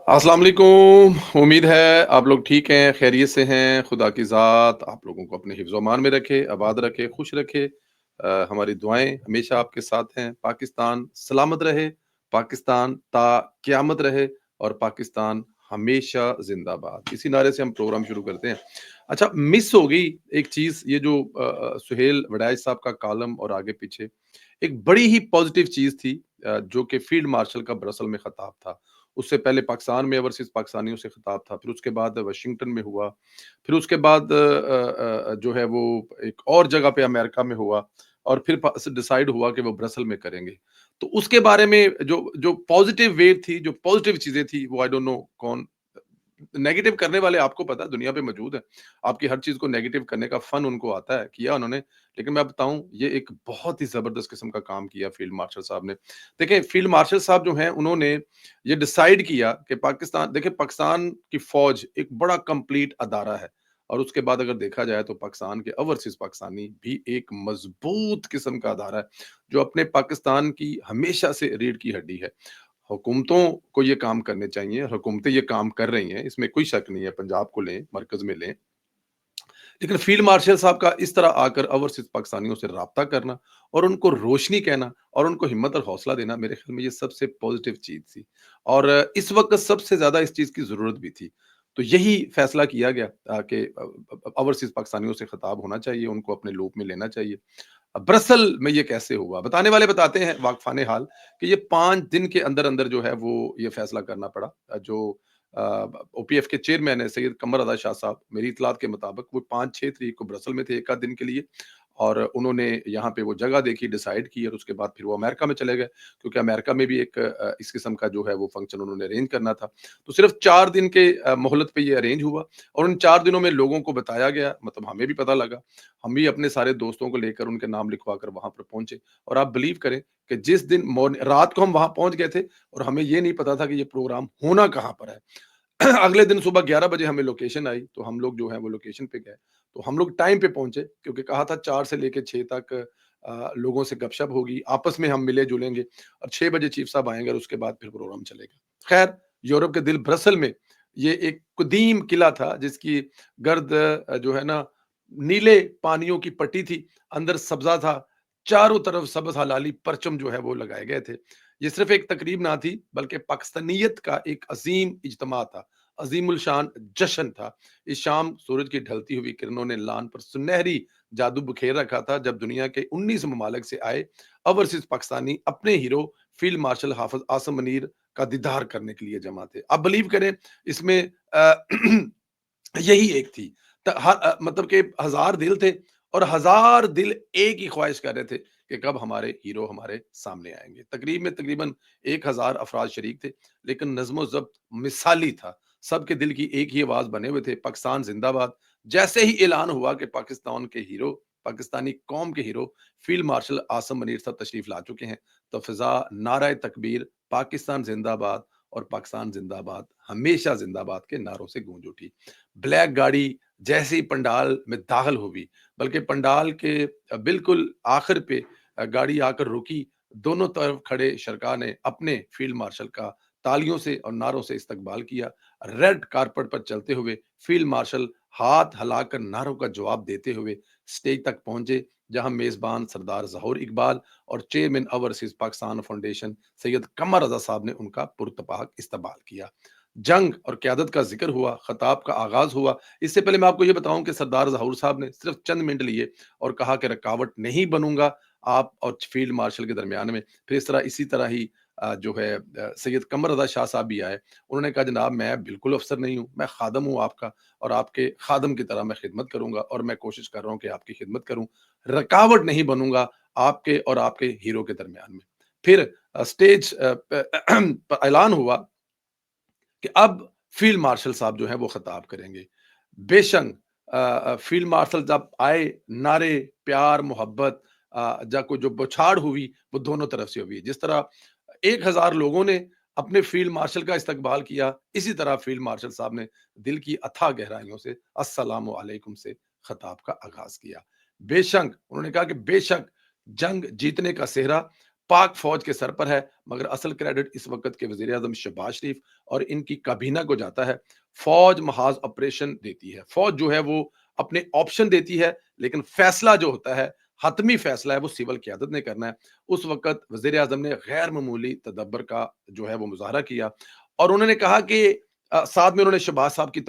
अस्सलाम वालेकुम। उम्मीद है आप लोग ठीक हैं, खैरियत से हैं। खुदा की ज़ात आप लोगों को अपने हिफ्ज़-ओ-अमान में रखे, आबाद रखे, खुश रखे। हमारी दुआएँ हमेशा आपके साथ हैं। पाकिस्तान सलामत रहे, पाकिस्तान ता क़यामत रहे और पाकिस्तान हमेशा ज़िंदाबाद। इसी नारे से हम प्रोग्राम शुरू करते हैं। अच्छा, मिस हो गई एक चीज़, ये जो सुहेल वड़ैच साहब का कॉलम और आगे पीछे एक बड़ी ही पॉज़िटिव चीज़ थी, जो कि फ़ील्ड मार्शल का ब्रसल में ख़िताब था। उससे पहले पाकिस्तान में ओवरसीज़ पाकिस्तानियों से खिताब था, फिर उसके बाद वाशिंगटन में हुआ, फिर उसके बाद जो है वो एक और जगह पे अमेरिका में हुआ और फिर डिसाइड हुआ कि वो ब्रसल में करेंगे। तो उसके बारे में जो जो पॉजिटिव वेव थी, जो पॉजिटिव चीज़ें थी, वो आई डोंट नो कौन नेगेटिव करने वाले आपको पता है दुनिया पे मौजूद है। आपकी हर चीज़ को नेगेटिव करने का फन उनको आता है, किया उन्होंने। लेकिन मैं बताऊँ, ये एक बहुत ही ज़बरदस्त किस्म का काम किया फील्ड मार्शल साहब ने। देखिए, फील्ड मार्शल साहब जो हैं उन्होंने ये डिसाइड किया कि पाकिस्तान, देखिए पाकिस्तान की फ़ौज एक बड़ा कंप्लीट अदारा है और उसके बाद अगर देखा जाए तो पाकिस्तान के ओवरसीज़ पाकिस्तानी भी एक मज़बूत किस्म का अदारा है, जो अपने पाकिस्तान की हमेशा से रीढ़ की हड्डी है। हुकूमतों को ये काम करने चाहिए, हुकूमतें ये काम कर रही हैं, इसमें कोई शक नहीं है। पंजाब को लें, मरकज़ में लें, लेकिन फील्ड मार्शल साहब का इस तरह आकर ओवरसीज़ पाकिस्तानियों से राब्ता करना और उनको रोशनी कहना और उनको हिम्मत और हौसला देना, मेरे ख़्याल में ये सबसे पॉज़िटिव चीज़ थी और इस वक़्त सबसे ज़्यादा इस चीज़ की ज़रूरत भी थी। तो यही फ़ैसला किया गया कि ओवरसीज़ पाकिस्तानियों से ख़िताब होना चाहिए, उनको अपने लूप में लेना चाहिए। ब्रसल में ये कैसे हुआ? बताने वाले बताते हैं वाक़फ़ाने हाल कि ये 5 दिन के अंदर-अंदर जो है वो ये फ़ैसला करना पड़ा। जो ओपीएफ के चेयरमैन हैं सैयद कमर रज़ा शाह साहब, मेरी इत्तलात के मुताबिक वो 5-6 तरीक को ब्रसल में थे 1 आध दिन के लिए और उन्होंने यहाँ पे वो जगह देखी, डिसाइड की और उसके बाद फिर वो अमेरिका में चले गए, क्योंकि अमेरिका में भी एक इस किस्म का जो है वो फ़ंक्शन उन्होंने अरेंज करना था। तो सिर्फ़ 4 दिन के मोहलत पे ये अरेंज हुआ और उन 4 दिनों में लोगों को बताया गया, मतलब हमें भी पता लगा। हम भी अपने सारे दोस्तों को लेकर उनके नाम लिखवा कर वहाँ पर पहुँचे और आप बिलीव करें कि जिस दिन रात को हम वहाँ पहुँच गए थे और हमें ये नहीं पता था कि ये प्रोग्राम होना कहाँ पर है। अगले दिन सुबह 11 बजे हमें लोकेशन आई, तो हम लोग जो है वो लोकेशन पे गए। तो हम लोग टाइम पे पहुँचे, क्योंकि कहा था 4 से लेके 6 तक लोगों से गपशप होगी, आपस में हम मिले-जुलेंगे और 6 बजे चीफ साहब आएँगे और उसके बाद फिर प्रोग्राम चलेगा। खैर, यूरोप के दिल ब्रसल में ये एक कदीम किला था जिसकी गर्द जो है ना नीले पानियों की पट्टी थी, अंदर सब्ज़ा था, चारों तरफ सब्ज़ हलाली परचम जो है वो लगाए गए थे। ये सिर्फ़ एक तकरीब ना थी, बल्कि पाकिस्तानियत का एक अज़ीम इज्तिमा था, अज़ीमुल शान जश्न था। इस शाम सूरज की ढलती हुई किरणों ने लान पर सुनहरी जादू बिखेर रखा था, जब दुनिया के 19 ममालिक से आए ओवरसीज़ पाकिस्तानी अपने हीरो फ़ील्ड मार्शल हाफ़िज़ आसिम मुनीर का दीदार करने के लिए जमा थे। आप बिलीव करें, इसमें यही एक थी। मतलब कि हज़ार दिल थे और हज़ार दिल एक ही ख्वाहिश कर रहे थे कि कब हमारे हीरो हमारे सामने आएँगे। तकरीब में तकरीबन 1000 अफ़राद शरीक थे, लेकिन नज़्म-ओ-ज़ब्त मिसाली था। सबके दिल की एक ही आवाज़ बने हुए थे, पाकिस्तान ज़िंदाबाद। जैसे ही ऐलान हुआ कि पाकिस्तान के हीरो, पाकिस्तानी कौम के hero field marshal Asim Munir साहब तशरीफ़ ला चुके हैं, तो फ़िज़ा नारे तकबीर, पाकिस्तान ज़िंदाबाद और पाकिस्तान ज़िंदाबाद, हमेशा ज़िंदाबाद के नारों से गूंज उठी। ब्लैक गाड़ी जैसे ही पंडाल में दाखिल हुई, बल्कि पंडाल के बिल्कुल आखिर पे गाड़ी आकर रुकी। दोनों तरफ खड़े शरका ने अपने फील्ड मार्शल का तालियों से और नारों से इस्तकबाल किया। रेड कारपेट पर चलते हुए फील्ड मार्शल हाथ हिलाकर नारों का जवाब देते हुए स्टेज तक पहुंचे, जहां मेजबान सरदार ज़हूर इकबाल और chairman overseas Pakistan foundation Syed Qamar Raza sahab ने उनका पुरतपाक इस्तकबाल किया। जंग और क़यादत का ज़िक्र हुआ, ख़ताब का आगाज़ हुआ। इससे पहले मैं आपको ये बताऊँ कि सरदार ज़हूर साहब ने सिर्फ़ चंद मिनट लिए और कहा कि रुकावट नहीं बनूँगा आप और फ़ील्ड मार्शल के दरमियान में। फिर इसी तरह ही जो है सैयद कमर रज़ा शाह साहब भी आए। उन्होंने कहा, जनाब मैं बिल्कुल अफ़सर नहीं हूँ, मैं ख़ादम हूँ आपका और आपके ख़ादम की तरह मैं खिदमत करूँगा और मैं कोशिश कर रहा हूँ कि आपकी खिदमत करूँ। रुकावट नहीं बनूँगा आपके और आपके हीरो के दरमियान में। फिर स्टेज प ऐलान हुआ कि अब फील्ड मार्शल साहब जो हैं वो खिताब करेंगे। बेशक फील्ड मार्शल जब आए, नारे, प्यार, मोहब्बत जाको जो बौछार हुई वो दोनों तरफ से हुई। जिस तरह 1000 लोगों ने अपने फील्ड मार्शल का इस्तकबाल किया, इसी तरह फील्ड मार्शल साहब ने दिल की अथाह गहराइयों से अस्सलामु अलैकुम से खिताब का आगाज़ किया। बेशक उन्होंने कहा कि बेशक जंग जीतने का सेहरा पाक फौज के सर पर है, मगर असल क्रेडिट इस वक्त के वजीर आजम शहबाज शरीफ और इनकी काबीना को जाता है। फौज महाज ऑपरेशन देती है, फौज जो है वो अपने ऑप्शन देती है, लेकिन फैसला जो होता है, हतमी फैसला है, वो सिविल क़यादत ने करना है। उस वक़्त वज़ीर आज़म ने गैर मामूली तदब्बर का जो है वो मुज़ाहरा किया और उन्होंने कहा कि साथ में उन्होंने शहबाज साहब की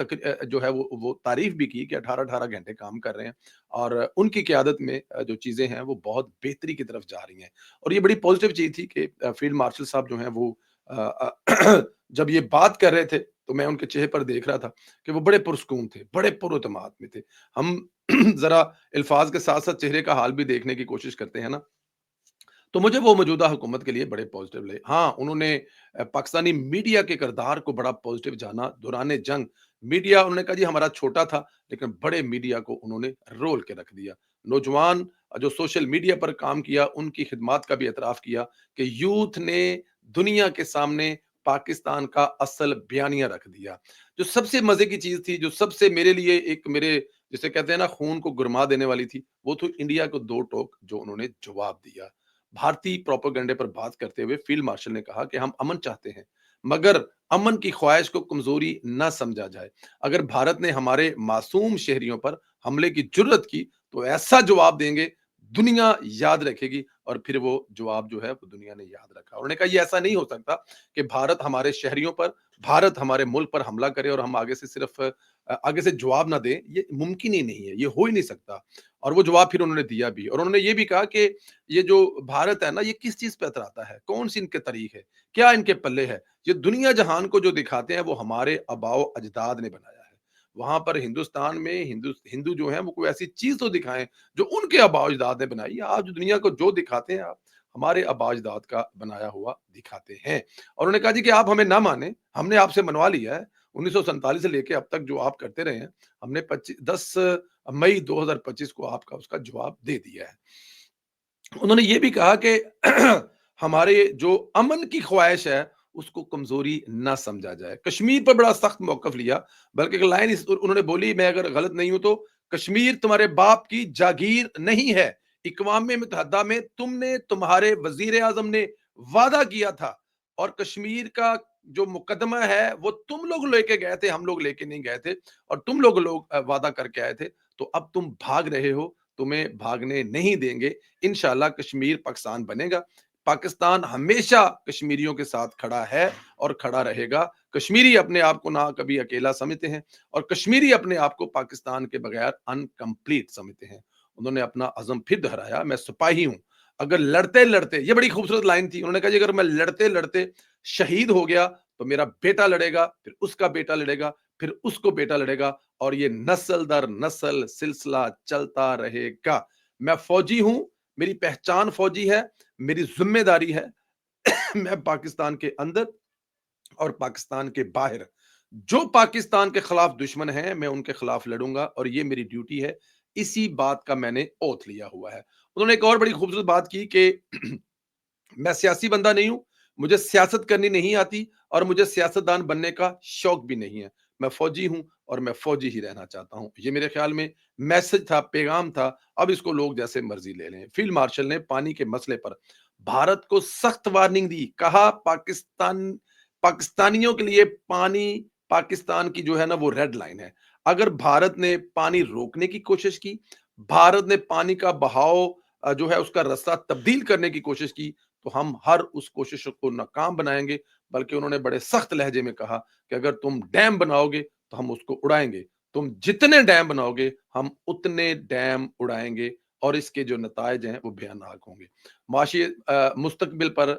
जो है वो तारीफ़ भी की कि 18-18 घंटे काम कर रहे हैं और उनकी क़यादत में जो चीज़ें हैं वो बहुत बेहतरी की तरफ जा रही हैं। और ये बड़ी पॉज़िटिव चीज़ थी कि फ़ील्ड मार्शल साहब जो हैं वो जब ये बात कर रहे थे, तो मैं उनके चेहरे पर देख रहा था कि वो बड़े पुरस्कून थे, बड़े पुरएतमाद में थे। हम ज़रा अल्फ़ाज़ के साथ-साथ चेहरे का हाल भी देखने की कोशिश करते हैं ना, तो मुझे वो मौजूदा हुकूमत के लिए बड़े पॉज़िटिव लगे। हाँ, उन्होंने पाकिस्तानी मीडिया के किरदार को बड़ा पॉज़िटिव जाना। दौरान जंग मीडिया उन्होंने कहा जी हमारा छोटा था, लेकिन बड़े मीडिया को उन्होंने रोल के रख दिया। नौजवान जो सोशल मीडिया पर काम किया, उनकी खिदमात का भी एतराफ़ किया कि यूथ ने दुनिया के सामने पाकिस्तान का असल बयानिया रख दिया। जो सबसे मज़े की चीज़ थी, जो सबसे मेरे लिए एक मेरे जिसे कहते हैं ना खून को गुरमा देने वाली थी, वो तो इंडिया को 2 टोक जो उन्होंने जवाब दिया। भारतीय प्रोपेगेंडे पर बात करते हुए फील्ड मार्शल ने कहा कि हम अमन चाहते हैं, मगर अमन की ख्वाहिश को कमजोरी न समझा जाए। अगर भारत ने हमारे मासूम शहरियों पर हमले की जुर्रत की, तो ऐसा जवाब देंगे, दुनिया याद रखेगी। और फिर वो जवाब जो है वो दुनिया ने याद रखा। उन्होंने कहा ये ऐसा नहीं हो सकता कि भारत हमारे शहरियों पर, भारत हमारे मुल्क पर हमला करे और हम आगे से सिर्फ आगे से जवाब ना दें, ये मुमकिन ही नहीं है, ये हो ही नहीं सकता। और वो जवाब फिर उन्होंने दिया भी और उन्होंने ये भी कहा कि ये जो भारत है ना, ये किस चीज़ पे अतराता है? कौन-सी इनके तारीख है? क्या इनके पल्ले है? ये दुनिया जहान को जो दिखाते हैं, वो हमारे आबाओ-अजदाद ने बनाया है। वहाँ पर हिंदुस्तान में हिंदू हिंदू जो हैं, वो कोई ऐसी चीज़ तो दिखाएँ, जो उनके आबाओ-अजदाद ने बनाई है। आप जो दुनिया को जो दिखाते हैं आप, हमारे आबाओ-अजदाद का बनाया हुआ दिखाते हैं। और उन्होंने कहा जी कि आप हमें ना मानें, हमने आपसे मनवा लिया है। 1947 से लेके अब तक जो आप करते रहे हैं, हमने 10 मई 2025 को आपका उसका जवाब दे दिया है। उन्होंने ये भी कहा कि हमारे जो अमन की ख्वाहिश है, उसको कमज़ोरी ना समझा जाए। कश्मीर पर बड़ा सख्त मौक़िफ़ लिया, बल्कि एक लाइन उन्होंने बोली, मैं अगर गलत नहीं हूँ तो, कश्मीर तुम्हारे बाप की जागीर नहीं है। इक़वाम मुत्तहदा में तुमने, तुम्हारे वज़ीर-ए-आज़म ने वादा किया था और कश्मीर का जो मुकदमा है, वो तुम लोग लेके गए थे, हम लोग लेके नहीं गए थे और तुम लोग वादा करके आए थे। तो अब तुम भाग रहे हो, तुम्हें भागने नहीं देंगे। इंशाल्लाह कश्मीर पाकिस्तान बनेगा। पाकिस्तान हमेशा कश्मीरियों के साथ खड़ा है और खड़ा रहेगा। कश्मीरी अपने आप को ना कभी अकेला समझते हैं और कश्मीरी अपने आप को पाकिस्तान के बगैर अनकंप्लीट समझते हैं। उन्होंने अपना अज़म फिर दोहराया, मैं सिपाही हूँ। अगर लड़ते-लड़ते, ये बड़ी खूबसूरत लाइन थी। उन्होंने कहा जी अगर मैं लड़ते-लड़ते शहीद हो गया, तो मेरा बेटा लड़ेगा, फिर उसका बेटा लड़ेगा, फिर उसको बेटा लड़ेगा और ये नस्ल दर नस्ल सिलसिला चलता रहेगा। मैं फौजी हूँ, मेरी पहचान फौजी है, मेरी ज़िम्मेदारी है मैं पाकिस्तान के अंदर और पाकिस्तान के बाहर, जो पाकिस्तान के खिलाफ दुश्मन हैं, मैं उनके खिलाफ लड़ूँगा और ये मेरी ड्यूटी है। इसी बात का मैंने ओथ लिया हुआ है। उन्होंने एक और बड़ी खूबसूरत बात की कि मैं सियासी बंदा नहीं हूँ, मुझे सियासत करनी नहीं आती और मुझे सियासतदान बनने का शौक भी नहीं है। मैं फ़ौजी हूँ और मैं फ़ौजी ही रहना चाहता हूँ। ये मेरे ख़्याल में मैसेज था, पैगाम था, अब इसको लोग जैसे मर्ज़ी ले लें। फ़ील्ड मार्शल ने पानी के मसले पर भारत को सख्त वार्निंग दी, कहा पाकिस्तानियों के लिए पानी पाकिस्तान की जो है ना वो रेड लाइन है। अगर भारत ने पानी रोकने की कोशिश की, भारत ने पानी का बहाव जो है उसका रास्ता तब्दील करने की कोशिश की, तो हम हर उस कोशिश को नाकाम बनाएँगे। बल्कि उन्होंने बड़े सख्त लहजे में कहा कि अगर तुम डैम बनाओगे, तो हम उसको उड़ाएँगे। तुम जितने डैम बनाओगे, हम उतने डैम उड़ाएँगे और इसके जो नताइज हैं, वो भयानक होंगे। माशी मुस्तकबिल पर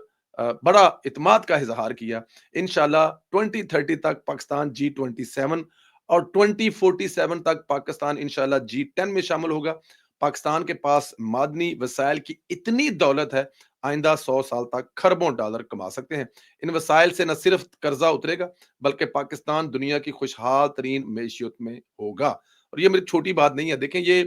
बड़ा इत्मीनान का इज़हार किया। इंशाअल्लाह 2030 तक पाकिस्तान G27 और 2047 तक पाकिस्तान इंशाअल्लाह G10 में शामिल होगा। पाकिस्तान के पास मादनी वसाइल की इतनी दौलत है, आइंदा 100 साल तक खरबों डॉलर कमा सकते हैं। इन वसाइल से न सिर्फ कर्जा उतरेगा, बल्कि पाकिस्तान दुनिया की खुशहाल तरीन मईशत में होगा। और ये मेरी छोटी बात नहीं है। देखें ये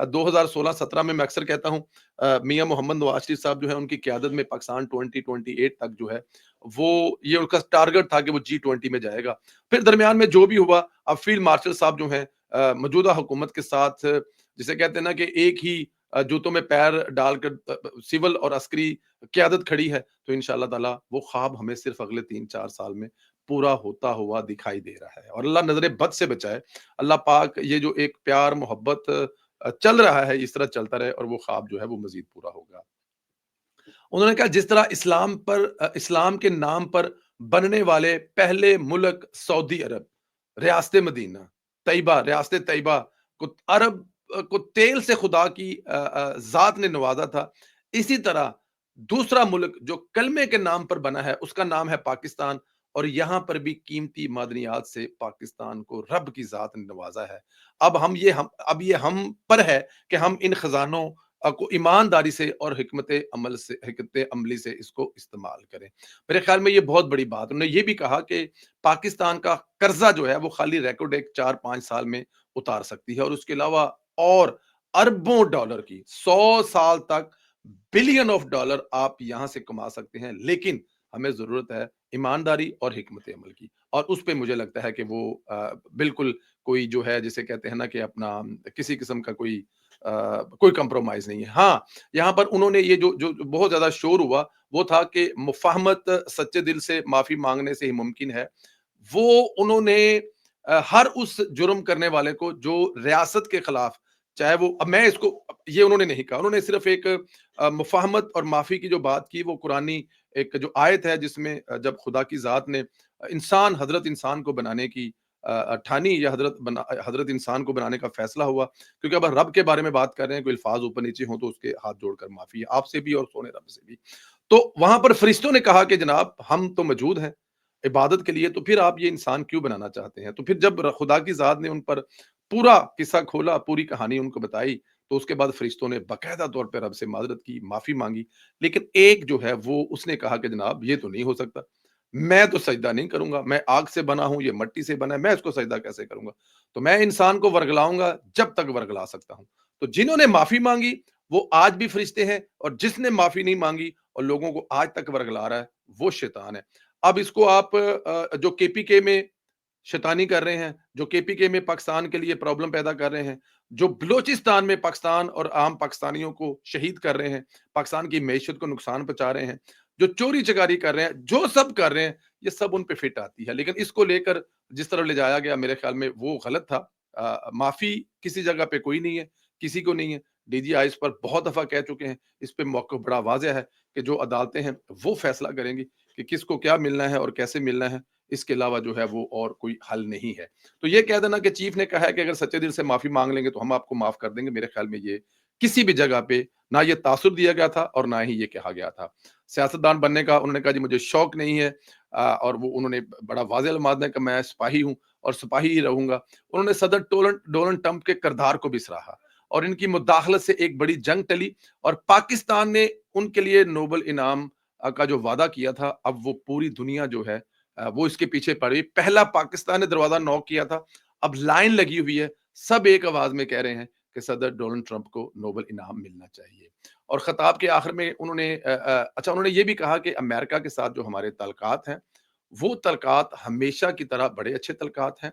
2016-17 में मैं अक्सर कहता हूँ मियाँ मोहम्मद नवाज शरीफ साहब जो है उनकी क़यादत में पाकिस्तान 2028 तक जो है वो ये उनका टारगेट था कि वो G20 में जाएगा। फिर दरमियान में जो भी हुआ, अब फील्ड मार्शल साहब जो हैं मौजूदा हुकूमत के साथ जिसे कहते हैं ना कि एक ही जूतों में पैर डालकर सिविल और अस्करी क़यादत खड़ी है, तो इंशाअल्लाह ताला वो ख़्वाब हमें सिर्फ़ अगले 3-4 साल में पूरा होता हुआ दिखाई दे रहा है। और अल्लाह नज़रे बद से बचाए। अल्लाह पाक ये जो एक प्यार मोहब्बत चल रहा है, इस तरह चलता रहे और वो ख़्वाब जो है वो मज़ीद पूरा होगा। उन्होंने कहा जिस तरह इस्लाम के नाम पर बनने वाले पहले मुल्क सऊदी अरब, रियासत मदीना, तैयबा, रियासत तैयबा को अरब को तेल से खुदा की ज़ात ने नवाज़ा था, इसी तरह दूसरा मुल्क जो कलमे के नाम पर बना है, उसका नाम है पाकिस्तान। और यहाँ पर भी कीमती मादनियात से पाकिस्तान को रब की ज़ात ने नवाज़ा है। अब ये हम पर है कि हम इन खजानों को ईमानदारी से और हिकमत अमली से इसको इस्तेमाल करें। मेरे ख्याल में ये बहुत बड़ी बात। उन्होंने ये भी कहा कि पाकिस्तान का कर्जा जो है वो खाली रेकॉर्ड एक 4-5 साल में उतार सकती है और उसके अलावा और अरबों डॉलर की 100 साल तक बिलियन ऑफ डॉलर आप यहाँ से कमा सकते हैं, लेकिन हमें ज़रूरत है ईमानदारी और हिकमत अमल की। और उस पे मुझे लगता है कि वो बिल्कुल कोई जो है जिसे कहते हैं ना कि अपना किसी किस्म का कोई कंप्रोमाइज़ नहीं है। हाँ, यहाँ पर उन्होंने ये जो जो जो बहुत ज़्यादा शोर हुआ, वो था कि मुफ़ाहमत सच्चे दिल से माफ़ी माँगने से ही मुमकिन है। वो उन्होंने हर उस जुर्म करने वाले को जो रियासत के खिलाफ, चाहे वो, अब मैं इसको, ये उन्होंने नहीं कहा। उन्होंने सिर्फ़ एक मुफ़ाहमत और माफ़ी की जो बात की, वो कुरानी एक जो आयत है जिसमें जब खुदा की ज़ात ने हज़रत इंसान को बनाने की ठानी, या हज़रत इंसान को बनाने का फ़ैसला हुआ, क्योंकि अब रब के बारे में बात कर रहे हैं, कोई अल्फ़ाज़ ऊपर-नीचे हों तो उसके हाथ जोड़कर माफ़ी है, आपसे भी और सोने रब से भी। तो वहाँ पर फ़रिश्तों ने कहा कि जनाब हम तो मौजूद हैं इबादत के लिए, तो फिर आप ये इंसान क्यों बनाना चाहते हैं? तो फिर जब खुदा की ज़ात ने उन पर पूरा किस्सा खोला, पूरी कहानी उनको बताई, तो उसके बाद फ़रिश्तों ने बाकायदा तौर पे रब से माज़रत की, माफ़ी माँगी। लेकिन एक जो है वो उसने कहा कि जनाब ये तो नहीं हो सकता। मैं तो सजदा नहीं करूँगा, मैं आग से बना हूँ, ये मिट्टी से बना है, मैं इसको सजदा कैसे करूँगा? तो मैं इंसान को वर्गलाऊँगा जब तक वर्गला सकता हूँ। तो जिन्होंने माफ़ी माँगी, वो आज भी फ़रिश्ते हैं, और जिसने माफ़ी नहीं माँगी और लोगों को आज तक वर्गला रहा है, वो शैतान है। अब इसको आप जो केपीके में शैतानी कर रहे हैं, जो केपीके में पाकिस्तान के लिए प्रॉब्लम पैदा कर रहे हैं, जो बलूचिस्तान में पाकिस्तान और आम पाकिस्तानियों को शहीद कर रहे हैं, पाकिस्तान की मईशत को नुकसान पहुँचा रहे हैं, जो चोरी-चकारी कर रहे हैं, जो सब कर रहे हैं, ये सब उन पे फिट आती है। लेकिन इसको लेकर जिस तरह ले जाया गया, मेरे ख्याल में वो गलत था। माफ़ी किसी जगह पे कोई नहीं है, किसी को नहीं है। डीजीआई इस पर बहुत दफ़ा कह चुके हैं, इस पे मौक़िफ़ बड़ा वाज़ेह है कि जो अदालतें हैं, वो फैसला करेंगी कि किसको क्या मिलना है और कैसे मिलना है। इसके अलावा जो है वो और कोई हल नहीं है। तो ये कह देना कि चीफ ने कहा है कि अगर सच्चे दिल से माफ़ी माँग लेंगे तो हम आपको माफ़ कर देंगे, मेरे ख़्याल में ये किसी भी जगह पे ना ये तासुर दिया गया था और ना ही ये कहा गया था। सियासतदान बनने का उन्होंने कहा जी मुझे शौक नहीं है, और वो उन्होंने बड़ा वाज़ेह अल्फ़ाज़ में कहा मैं सिपाही हूँ और सिपाही ही रहूँगा। उन्होंने सदर डोनाल्ड ट्रंप के किरदार को भी सराहा और इनकी मुदाखलत से एक बड़ी जंग टली और पाकिस्तान ने उनके लिए नोबेल इनाम का जो वादा किया था, अब वो पूरी दुनिया जो है वो इसके पीछे पड़ी। पहला पाकिस्तान ने दरवाज़ा नॉक किया था, अब लाइन लगी हुई है। सब एक आवाज़ में कह रहे हैं कि सदर डोनाल्ड ट्रंप को नोबेल इनाम मिलना चाहिए। और खिताब के आखिर में उन्होंने अच्छा उन्होंने ये भी कहा कि अमेरिका के साथ जो हमारे तल्कात हैं, वो तल्कात हमेशा की तरह बड़े अच्छे तल्कात हैं।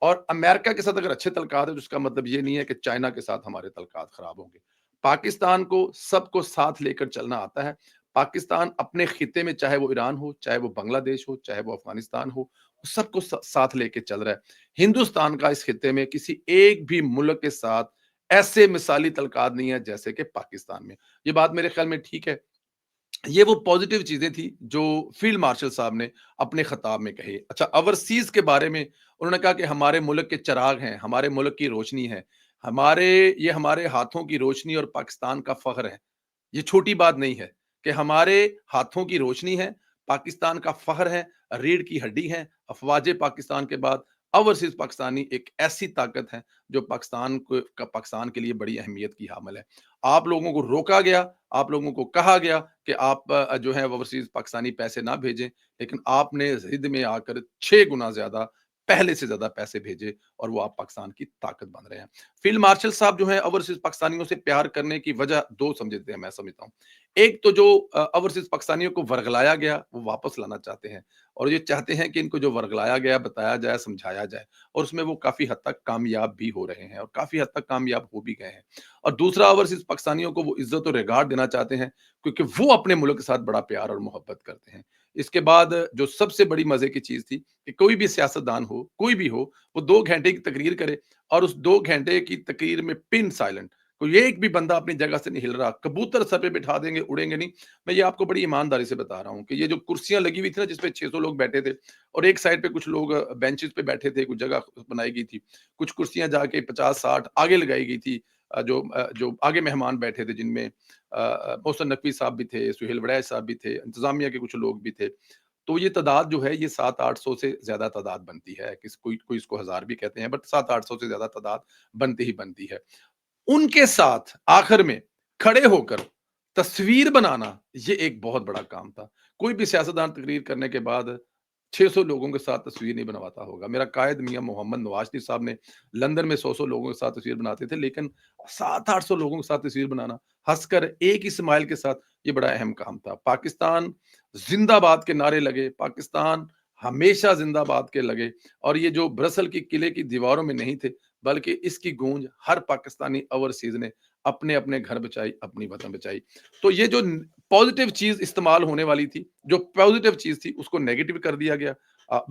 और अमेरिका के साथ अगर अच्छे तल्कात है तो उसका मतलब ये नहीं है कि चाइना के साथ हमारे तल्कात खराब होंगे। पाकिस्तान को सबको साथ लेकर चलना आता है। पाकिस्तान अपने खित्ते में चाहे वो ईरान हो, चाहे वो बांग्लादेश हो, चाहे वो अफ़गानिस्तान हो, सबको साथ लेके चल रहा है। हिंदुस्तान का इस खित्ते में किसी एक भी मुल्क के साथ ऐसे मिसाली तल्कात नहीं है जैसे कि पाकिस्तान में। ये बात मेरे ख्याल में ठीक है। ये वो पॉजिटिव चीज़ें थी जो फ़ील्ड मार्शल साहब ने अपने ख़िताब में कही। अच्छा ओवरसीज़ के बारे में उन्होंने कहा कि हमारे मुल्क के चिराग हैं, हमारे मुल्क की रोशनी है, हमारे हाथों की रोशनी और पाकिस्तान का फ़ख्र है। ये छोटी बात नहीं है कि हमारे हाथों की रोशनी है, पाकिस्तान का फ़ख्र है, रीढ़ की हड्डी है, अफ़वाज पाकिस्तान के बाद ओवरसीज़ पाकिस्तानी एक ऐसी ताकत है जो पाकिस्तान के लिए बड़ी अहमियत की हामिल है। आप लोगों को रोका गया, आप लोगों को कहा गया कि आप जो है ओवरसीज़ पाकिस्तानी पैसे ना भेजें, लेकिन आपने ज़िद में आकर 6 गुना ज़्यादा पहले से ज़्यादा पैसे भेजे और वो आप पाकिस्तान की ताकत बन रहे हैं। फ़ील्ड मार्शल साहब जो हैं ओवरसीज़ पाकिस्तानियों से प्यार करने की वजह 2 समझते हैं मैं समझता हूँ। एक तो जो ओवरसीज़ पाकिस्तानियों को वर्गलाया गया, वो वापस लाना चाहते हैं और ये चाहते हैं कि इनको जो वर्गलाया गया, बताया जाए, समझाया जाए और उसमें वो काफ़ी हद तक कामयाब भी हो रहे हैं और काफ़ी हद तक कामयाब हो भी गए हैं। और दूसरा ओवरसीज़ पाकिस्तानियों को वो इज़्ज़त और रिगार्ड देना चाहते हैं क्योंकि वो अपने मुल्क के साथ बड़ा प्यार और मोहब्बत करते हैं। इसके बाद जो सबसे बड़ी मज़े की चीज़ थी कि कोई भी सियासतदान हो, कोई भी हो, वो 2 घंटे की तकरीर करे और उस 2 घंटे की तकरीर में पिन साइलेंट, कोई एक भी बंदा अपनी जगह से नहीं हिल रहा, कबूतर सर पे बिठा देंगे, उड़ेंगे नहीं। मैं ये आपको बड़ी ईमानदारी से बता रहा हूँ कि ये जो कुर्सियाँ लगी हुई थी ना जिसपे 600 लोग बैठे थे और एक साइड पे कुछ लोग बेंचेस पे बैठे थे, कुछ जगह बनाई गई थी। कुछ कुर्सियाँ जाके 50-60 आगे लगाई गई थी जो आगे मेहमान बैठे थे जिनमें मोहसिन नकवी साहब भी थे, सुहेल वड़ैच साहब भी थे, इंतज़ामिया के कुछ लोग भी थे। तो ये तादाद जो है ये 700-800 से ज़्यादा तादाद बनती है। कोई कोई इसको हज़ार भी कहते हैं बट 700-800 से ज़्यादा तादाद बनती ही बनती है। उनके साथ आखिर में खड़े होकर तस्वीर बनाना ये एक बहुत बड़ा काम था। कोई भी सियासतदान तकरीर करने के बाद 600 लोगों के साथ तस्वीर नहीं बनवाता होगा। मेरा कायद मियाँ मोहम्मद नवाज़ शरीफ साहब ने लंदन में 100-100 लोगों के साथ तस्वीर बनाते थे, लेकिन 700-800 लोगों के साथ तस्वीर बनाना, हँसकर एक ही स्माइल के साथ, ये बड़ा अहम काम था। पाकिस्तान ज़िंदाबाद के नारे लगे, पाकिस्तान हमेशा ज़िंदाबाद के लगे और ये जो ब्रसल की किले की दीवारों में नहीं थे, बल्कि इसकी गूंज हर पाकिस्तानी ओवरसीज़ ने अपने-अपने घर बचाई, अपनी वतन बचाई। तो ये जो पॉज़िटिव चीज़ इस्तेमाल होने वाली थी, जो पॉज़िटिव चीज़ थी, उसको नेगेटिव कर दिया गया।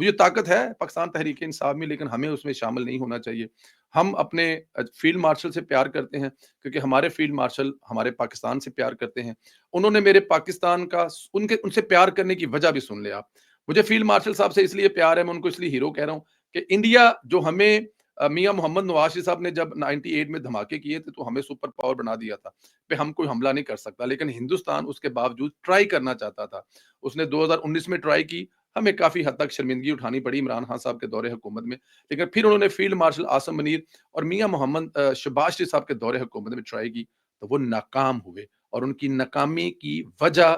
ये ताकत है पाकिस्तान तहरीक-ए-इंसाफ में, लेकिन हमें उसमें शामिल नहीं होना चाहिए। हम अपने फ़ील्ड मार्शल से प्यार करते हैं, क्योंकि हमारे फ़ील्ड मार्शल हमारे पाकिस्तान से प्यार करते हैं। उन्होंने मेरे पाकिस्तान का स उनके उनसे प्यार करने की वजह भी सुन लें आप। मुझे फ़ील्ड मार्शल साहब से इसलिए प्यार है, मैं उनको इसलिए हीरो कह रहा हूँ कि इंडिया जो हमें मियाँ मोहम्मद नवाज़ शरीफ साहब ने जब 98 में धमाके किए थे, तो हमें सुपर पावर बना दिया था, पे हम कोई हमला नहीं कर सकता। लेकिन हिंदुस्तान उसके बावजूद ट्राई करना चाहता था। उसने 2019 में ट्राई की, हमें काफ़ी हद तक शर्मिंदगी उठानी पड़ी इमरान खान साहब के दौरे हुकूमत में। लेकिन फिर उन्होंने फील्ड मार्शल आसिम मुनीर और मियाँ मोहम्मद शहबाज शरीफ साहब के दौरे हुकूमत में ट्राई की, तो वो नाकाम हुए और उनकी नाकामी की वजह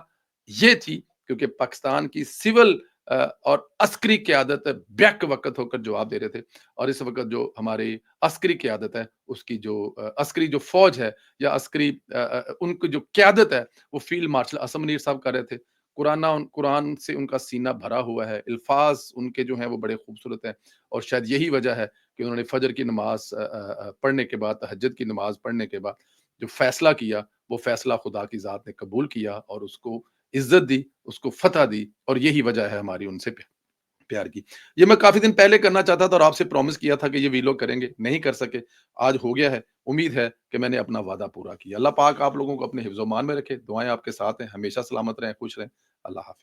ये थी क्योंकि पाकिस्तान की सिविल और अस्करी क़यादत बैक वक़्त होकर जवाब दे रहे थे और इस वक़्त जो हमारी अस्करी क़यादत है, उसकी जो अस्करी जो फ़ौज है या अस्करी उनकी जो क़यादत है, वो फ़ील्ड मार्शल आसिम मुनीर साहब कर रहे थे। कुरान से उनका सीना भरा हुआ है, अल्फ़ाज़ उनके जो हैं वो बड़े खूबसूरत हैं और शायद यही वजह है कि उन्होंने फ़जर की नमाज़ पढ़ने के बाद, तहज्जुद की नमाज़ पढ़ने के बाद जो फ़ैसला किया, वो फ़ैसला खुदा की ज़ात ने कबूल किया और उसको इज़्ज़त दी, उसको फ़तह दी और यही वजह है हमारी उनसे प्यार की। ये मैं काफ़ी दिन पहले करना चाहता था और आपसे प्रॉमिस किया था कि ये वीलॉग करेंगे, नहीं कर सके। आज हो गया है। उम्मीद है कि मैंने अपना वादा पूरा किया। अल्लाह पाक आप लोगों को अपने हिफ्ज़-ओ-मान में रखे। दुआएँ आपके साथ हैं। हमेशा सलामत रहें, खुश रहें। अल्लाह हाफ़िज़।